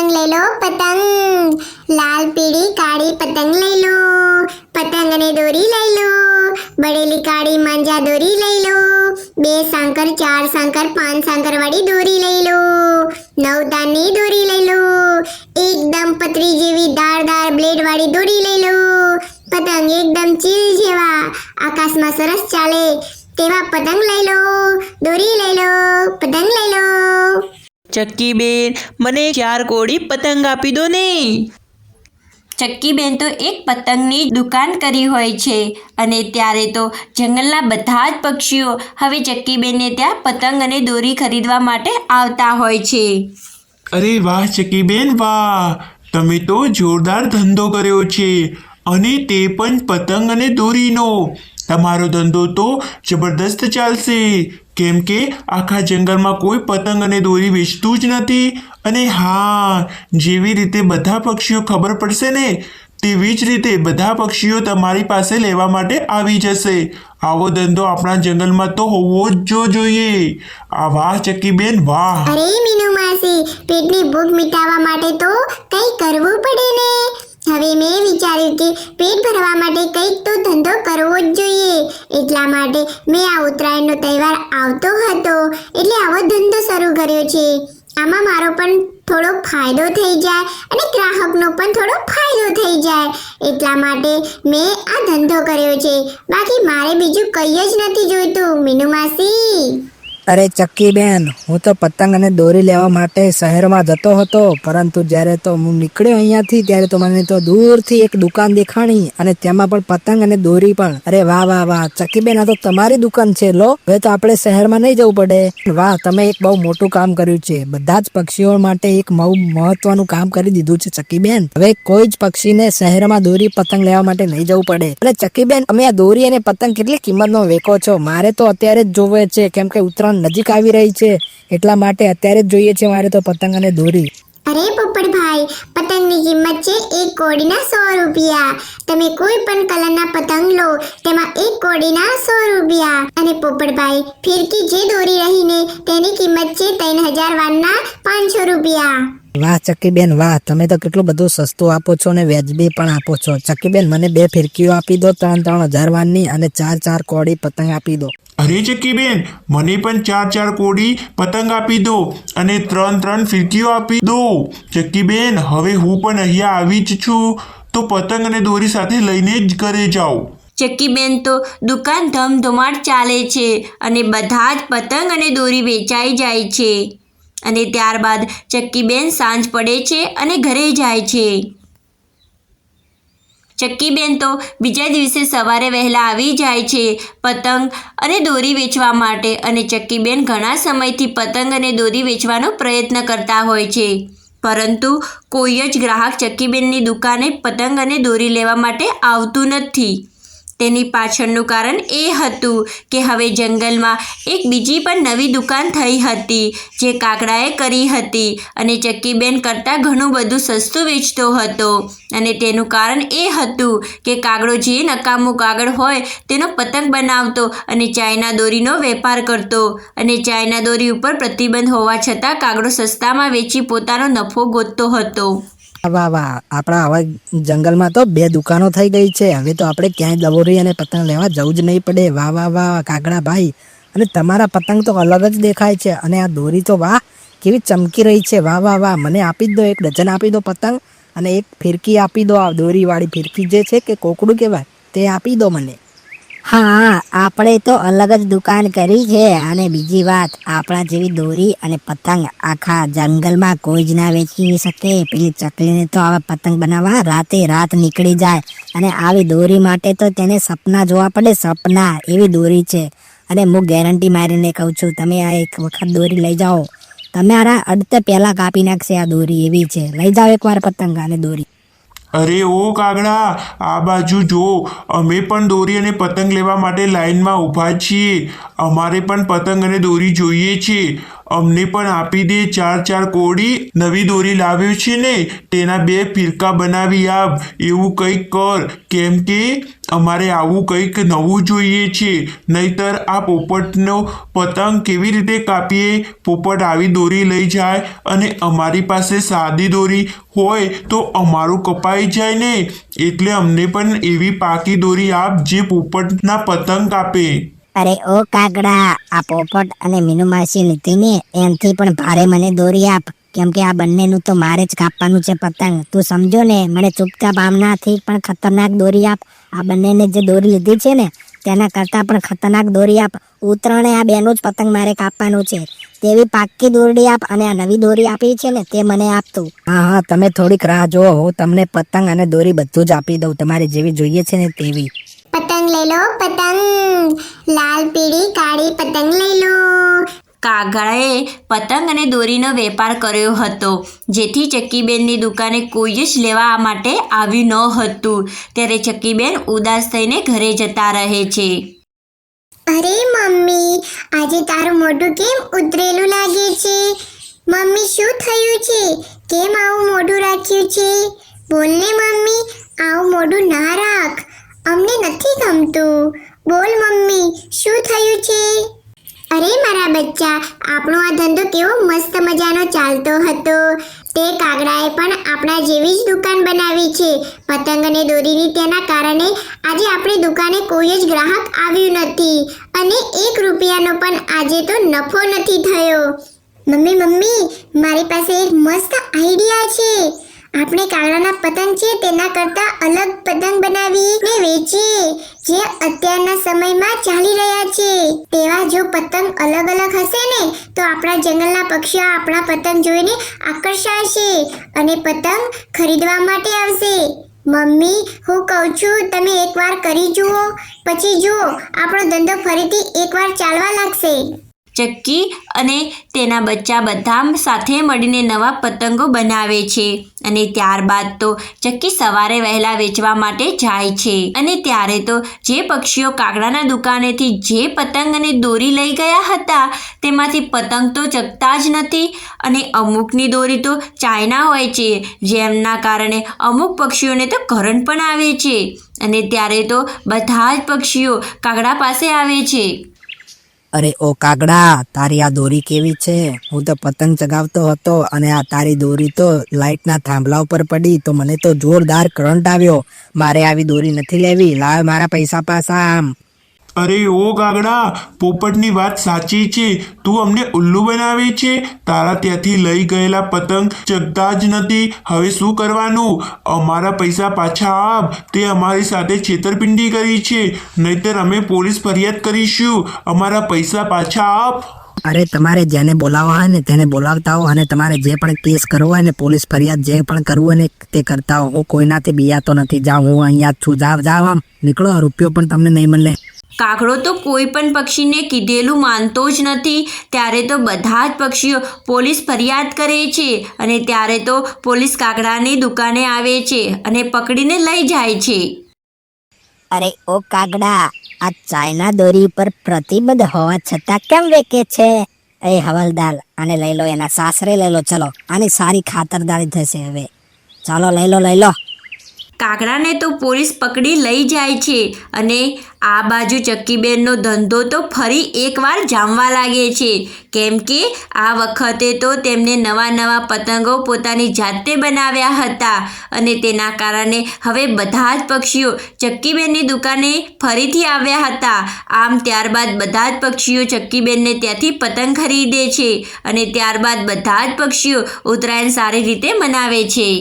પતંગ લઈ લો પતંગ, લાલ પીળી કાળી પતંગ લઈ લો, પતંગ અને દોરી લઈ લો, બળેલી કાળી માંજા દોરી લઈ લો, 2 સાંકર 4 સાંકર 5 સાંકર વાળી દોરી લઈ લો, 9 દાનની દોરી લઈ લો, એકદમ પતરી જેવી ધારદાર બ્લેડ વાળી દોરી લઈ લો, પતંગ એકદમ ચીલ જેવા આકાશમાં સરસ ચાલે તેવા પતંગ લઈ લો, દોરી લઈ લો, પતંગ લઈ લો. ચક્કીબેન, મને 4 કોડી પતંગ આપી દો ને. ચક્કીબેન તો એક પતંગની દુકાન કરી હોય છે અને ત્યારે તો જંગલના બધા જ પક્ષીઓ હવે ચક્કીબેનને ત્યાં પતંગ અને દોરી ખરીદવા માટે આવતા હોય છે. અરે વાહ ચક્કીબેન વાહ, તમે તો જોરદાર ધંધો કર્યો છે, અને તે પણ પતંગ અને દોરીનો. તમારો ધંધો તો જબરદસ્ત ચાલશે, કેમ કે આખા જંગલમાં કોઈ પતંગ અને દોરી વેચતું જ નથી. અને હા, જેવી રીતે બધા પક્ષીઓ ખબર પડશે ને તેવી જ રીતે બધા પક્ષીઓ તમારી પાસે લેવા માટે આવી જશે. આવો ધંધો આપણા જંગલમાં તો હોવો જ જોઈએ. આ વાહ ચક્કીબેન વાહ. અરે મીનુ માસી, પેટની ભૂખ મિટાવવા માટે તો કંઈ કરવું પડે ને. હવે મેં વિચાર્યું કે પેટ ભરવા માટે કંઈક તો ધંધો કરવો જ જોઈએ, એટલા માટે મેં આ ઉત્તરાયણનો તહેવાર આવતો હતો એટલે આવો ધંધો શરૂ કર્યો છે. આમાં મારો પણ થોડો ફાયદો થઈ જાય અને ગ્રાહકનો પણ થોડો ફાયદો થઈ જાય, એટલા માટે મેં આ ધંધો કર્યો છે. બાકી મારે બીજું કંઈ જ નથી જોઈતું મીનુ માસી. અરે ચક્કીબેન, હું તો પતંગ અને દોરી લેવા માટે શહેરમાં જતો હતો, પરંતુ જ્યારે તો હું નીકળ્યો અહીંયાથી ત્યારે તો મને તો દૂરથી એક દુકાન દેખાણી અને તેમાં પણ પતંગ અને દોરી પણ. અરે વાહ વાહ વાહ ચક્કીબેન, આ તો તમારી દુકાન છે. લો, હવે તો આપણે શહેરમાં નહીં જવું પડે. વાહ, તમે એક બહુ મોટું કામ કર્યું છે. બધા જ પક્ષીઓ માટે એક બહુ મહત્વનું કામ કરી દીધું છે ચક્કીબેન. હવે કોઈ જ પક્ષીને શહેરમાં દોરી પતંગ લેવા માટે નહીં જવું પડે. અને ચક્કીબેન, તમે આ દોરી અને પતંગ કેટલી કિંમતનો વેચો છો? મારે તો અત્યારે જ જોવે છે, કેમ કે ઉત્તરાયણ નજીક આવી રહી છે, એટલા માટે અત્યારે જ જોઈએ છે મારે તો પતંગ અને દોરી. અરે પોપટભાઈ, પતંગની કિંમત છે 1 કોડીના 100 રૂપિયા. તમે કોઈ પણ કલરના પતંગ લો તેમાં 1 કોડીના 100 રૂપિયા. અને પોપટભાઈ, ફિરકી જે દોરી રહીને તેની કિંમત છે 3000 વારના 500 રૂપિયા. વાહ ચક્કીબેન વાહ, તમે તો કેટલું બધું સસ્તું આપો છો ને વ્યાજબી પણ આપો છો. ચક્કીબેન, મને 2 ફિરકીઓ આપી દો, 3-3000 વારની, અને 4 કોડી પતંગ આપી દો. અરે ચક્કીબેન, મને પણ 4 કોડી પતંગ આપી દો અને 3 ફિરકીઓ આપી દો. ચક્કીબેન, હવે હું પણ અહીંયા આવી જ છું, તો પતંગ અને દોરી સાથે લઈને જ ઘરે જાઓ. ચક્કીબેન તો દુકાન ધમધમાટ ચાલે છે અને બધા જ પતંગ અને દોરી વેચાઈ જાય છે. અને ત્યારબાદ ચક્કીબેન સાંજ પડે છે અને ઘરે જાય છે. ચક્કીબેન તો બીજા દિવસે સવારે વહેલા આવી જાય છે પતંગ અને દોરી વેચવા માટે. અને ચક્કીબેન ઘણા સમયથી પતંગ અને દોરી વેચવાનો પ્રયત્ન કરતા હોય છે, પરંતુ કોઈ જ ગ્રાહક ચક્કીબેનની દુકાને પતંગ અને દોરી લેવા માટે આવતું નથી. તેની પાછળનું કારણ એ હતું કે હવે જંગલમાં એક બીજી પણ નવી દુકાન થઈ હતી જે કાગડાએ કરી હતી, અને ચક્કીબેન કરતાં ઘણું બધું સસ્તું વેચતો હતો. અને તેનું કારણ એ હતું કે કાગડો જે નકામું કાગળ હોય તેનો પતંગ બનાવતો અને ચાઇના દોરીનો વેપાર કરતો, અને ચાઇના દોરી ઉપર પ્રતિબંધ હોવા છતાં કાગડો સસ્તામાં વેચી પોતાનો નફો ગોતતો હતો. વાહ વાહ, આપણા હવે જંગલમાં તો 2 દુકાનો થઈ ગઈ છે. હવે તો આપણે ક્યાંય દોરી અને પતંગ લેવા જવું જ નહીં પડે. વાહ વાહ વાહ કાગડા ભાઈ, અને તમારા પતંગ તો અલગ જ દેખાય છે, અને આ દોરી તો વાહ કેવી ચમકી રહી છે. વાહ વાહ વાહ, મને આપી જ દો, 1 ડઝન આપી દો પતંગ, અને 1 ફિરકી આપી દો. આ દોરીવાળી ફિરકી જે છે કે કોકડું કહેવાય તે આપી દો મને. હા, આપણે તો અલગ જ દુકાન કરી છે, અને બીજી વાત, આપણા જેવી દોરી અને પતંગ આખા જંગલમાં કોઈ જ ના વેચી શકે. પેલી ચકલીને તો આવા પતંગ બનાવવા રાતે રાત નીકળી જાય, અને આવી દોરી માટે તો તેને સપના જોવા પડે, સપના. એવી દોરી છે, અને હું ગેરંટી મારીને કહું છું, તમે આ એક વખત દોરી લઈ જાઓ, તમારા અડધે પહેલા કાપી નાખશે આ દોરી. એવી છે, લઈ જાઓ એકવાર પતંગ અને દોરી. અરે ઓ કાગડા, આ બાજુ જો, અમે પણ દોરી અને પતંગ લેવા માટે લાઈનમાં ઊભા છીએ. અમારે પણ પતંગ અને દોરી જોઈએ છે. અમને પણ આપી દે 4 કોડી. નવી દોરી લાવ્યો છે ને તેના 2 ફિરકા બનાવી આપ, એવું કંઈક કર, કેમ કે અમારે આવું કંઈક નવું જોઈએ છે, નહીતર આ પોપટનો પતંગ કેવી રીતે કાપીએ? પોપટ આવી દોરી લઈ જાય અને અમારી પાસે સાદી દોરી હોય તો અમારું કપાઈ જાય ને. એટલે અમને પણ એવી પાકી દોરી આપ જે પોપટના પતંગ કાપે. અરે ઓ કાગડા, આ પોપટ અને મીનુ માસી લીધી ને એનથી પણ ભારે મને દોરી આપ, કેમ કે આ બંનેનું તો મારે જ કાપવાનું છે પતંગ. તું સમજો ને, મને ચૂપચાપ આમનાથી પણ ખતરનાક દોરી આપ. આ બંનેને જે દોરી લીધી છે ને તેના કરતાં પણ ખતરનાક દોરી આપ. ઉતરાણે આ બેનું જ પતંગ મારે કાપવાનું છે, તેવી પાક્કી દોરડી આપ. અને આ નવી દોરી આપી છે ને તે મને આપતું. હા, તમે થોડીક રાહ જુઓ, હું તમને પતંગ અને દોરી બધું જ આપી દઉં, તમારે જેવી જોઈએ છે ને તેવી. પતંગ લઈ લો પતંગ, લાલ પીળી કાળી પતંગ લઈ લો. કાગડાએ પતંગ અને દોરીનો વેપાર કર્યો હતો, જેથી ચક્કીબેનની દુકાને કોઈ જ લેવા માટે આવ્યું ન હતું. ત્યારે ચક્કીબેન ઉદાસ થઈને ઘરે જતા રહે છે. અરે મમ્મી, આજે તારું મોઢું કેમ ઉતરેલું લાગે છે? મમ્મી, શું થયું છે? કેમ આવું મોઢું રાખ્યું છે? બોલ ને મમ્મી, આવું મોઢું ના રાખ, અમને નથી ગમતું. બોલ મમ્મી, શું થયું છે? અરે મારા બચ્ચા, આપણો આ ધંધો કેવો મસ્ત મજાનો ચાલતો હતો. તે કાગડાએ પણ આપણા જેવી જ દુકાન બનાવી છે પતંગ અને દોરીની. તેના કારણે આજે આપણી દુકાને કોઈ જ ગ્રાહક આવ્યું નથી અને 1 રૂપિયાનો પણ આજે તો નફો નથી થયો. મમ્મી, મારી પાસે એક મસ્ત આઈડિયા છે. આપણે કાગડાના પતંગ છે તેના કરતાં અલગ પતંગ બનાવીને વેચીએ, જે અત્યારના સમયમાં ચાલી રહ્યા છે. તેવા જો પતંગ અલગ અલગ હશે ને તો આપણા જંગલના પક્ષીઓ આપણા પતંગ જોઈને આકર્ષાશે અને પતંગ ખરીદવા માટે આવશે. મમ્મી, હું કહું છું, તમે એકવાર કરી જુઓ, પછી જુઓ આપણો ધંધો ફરીથી એકવાર ચાલવા લાગશે. ચક્કી અને તેના બચ્ચા બધા સાથે મળીને નવા પતંગો બનાવે છે અને ત્યારબાદ તો ચક્કી સવારે વહેલા વેચવા માટે જાય છે. અને ત્યારે તો જે પક્ષીઓ કાગડાના દુકાનેથી જે પતંગ અને દોરી લઈ ગયા હતા તેમાંથી પતંગ તો ચગતા જ નથી અને અમુકની દોરી તો ચાઇના હોય છે, જેમના કારણે અમુક પક્ષીઓને તો કરંટ પણ આવે છે. અને ત્યારે તો બધા જ પક્ષીઓ કાગડા પાસે આવે છે. અરે ઓ કાગડા, તારી આ દોરી કેવી છે? હું તો પતંગ ચગાવતો હતો અને આ તારી દોરી તો લાઇટના થાંભલા ઉપર પડી તો મને તો જોરદાર કરંટ આવ્યો. મારે આવી દોરી નથી લેવી, લાવ મારા પૈસા પાછા. આમ અરે ઓ કાગડા, પોપટની વાત સાચી છે. તું અમને ઉલ્લુ બનાવે છે. તારા ત્યાંથી લઈ ગયેલા પતંગ ચગતા જ નથી. હવે શું કરવાનું? અમારા પૈસા પાછા આપ. તે અમારી સાથે છેતરપિંડી કરી છે, નહીતર અમે પોલીસ ફરિયાદ કરીશું. અમારા પૈસા પાછા આપ. અરે તમારે જેને બોલાવવા હોય ને તેને બોલાવતા હો, અને તમારે જે પણ કેસ કરવો હોય ને, પોલીસ ફરિયાદ જે પણ કરવું હોય ને તે કરતા હો. હું કોઈનાથી બિયાતો નથી. જાઓ, હું અહીંયા જ છું. જાવ આમ નીકળો, રૂપિયો પણ તમને નહીં મળે. કાગડો તો કોઈ પણ પક્ષીને કીધેલું માનતો જ નથી. ત્યારે તો બધા જ પક્ષીઓ પોલીસ ફરિયાદ કરે છે અને ત્યારે તો પોલીસ કાગડાની દુકાને આવે છે અને પકડીને લઈ જાય છે. અરે ઓ કાગડા, આ ચાઇના દોરી ઉપર પ્રતિબંધ હોવા છતાં કેમ વેચે છે? એ હવલદાર, આને લઈ લો, એના સાસરે લઈ લો. ચલો, આની સારી ખાતરદારી થશે હવે. ચાલો લઈ લો. કાગડાને તો પોલીસ પકડી લઈ જાય છે અને આ બાજુ ચક્કીબેનનો ધંધો તો ફરી એકવાર જામવા લાગે છે, કેમ કે આ વખતે તો તેમને નવા પતંગો પોતાની જાતે બનાવ્યા હતા અને તેના કારણે હવે બધા જ પક્ષીઓ ચક્કીબેનની દુકાને ફરીથી આવ્યા હતા. આમ ત્યારબાદ બધા જ પક્ષીઓ ચક્કીબેનને ત્યાંથી પતંગ ખરીદે છે અને ત્યારબાદ બધા જ પક્ષીઓ ઉત્તરાયણ સારી રીતે મનાવે છે.